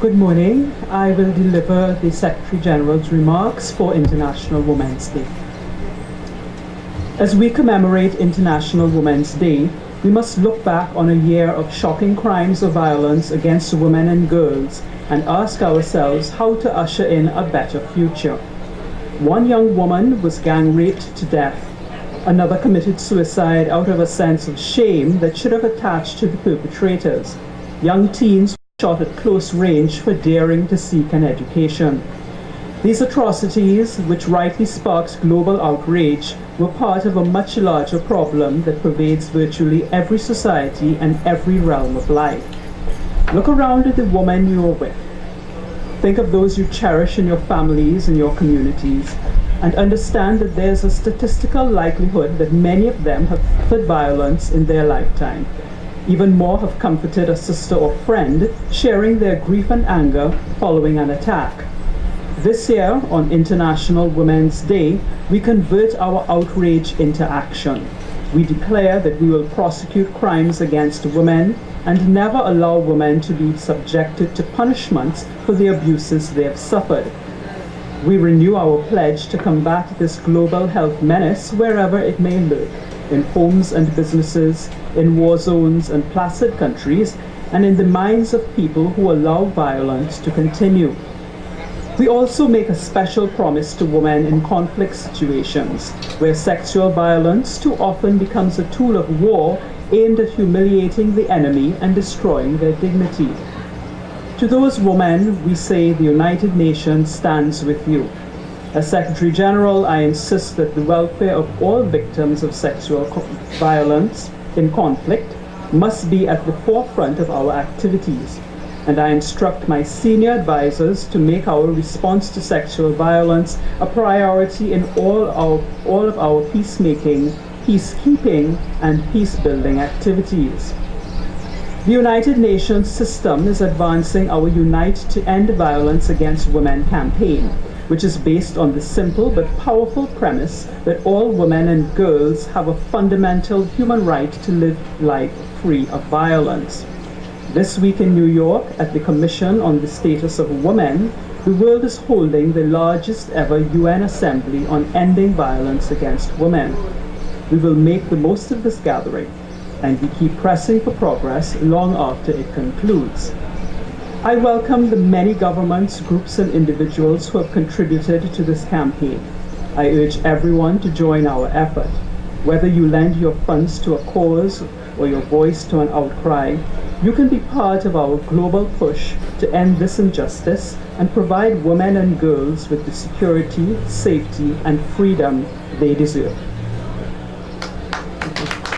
Good morning. I will deliver the Secretary General's remarks for International Women's Day. As we commemorate International Women's Day, we must look back on a year of shocking crimes of violence against women and girls and ask ourselves how to usher in a better future. One young woman was gang raped to death. Another committed suicide out of a sense of shame that should have attached to the perpetrators. Young teens shot at close range for daring to seek an education. These atrocities, which rightly sparks global outrage, were part of a much larger problem that pervades virtually every society and every realm of life. Look around at the women you are with. Think of those you cherish in your families and your communities, and understand that there's a statistical likelihood that many of them have suffered violence in their lifetime. Even more have comforted a sister or friend, sharing their grief and anger following an attack. This year, on International Women's Day, we convert our outrage into action. We declare that we will prosecute crimes against women and never allow women to be subjected to punishments for the abuses they have suffered. We renew our pledge to combat this global health menace wherever it may lurk, in homes and businesses, in war zones and placid countries, and in the minds of people who allow violence to continue. We also make a special promise to women in conflict situations, where sexual violence too often becomes a tool of war aimed at humiliating the enemy and destroying their dignity. To those women, we say the United Nations stands with you. As Secretary General, I insist that the welfare of all victims of sexual violence in conflict must be at the forefront of our activities, and I instruct my senior advisors to make our response to sexual violence a priority in all of our peacemaking, peacekeeping, and peace-building activities. The United Nations system is advancing our Unite to End Violence Against Women campaign, which is based on the simple but powerful premise that all women and girls have a fundamental human right to live life free of violence. This week in New York, at the Commission on the Status of Women, the world is holding the largest ever UN Assembly on ending violence against women. We will make the most of this gathering, and we keep pressing for progress long after it concludes. I welcome the many governments, groups, and individuals who have contributed to this campaign. I urge everyone to join our effort. Whether you lend your funds to a cause or your voice to an outcry, you can be part of our global push to end this injustice and provide women and girls with the security, safety, and freedom they deserve.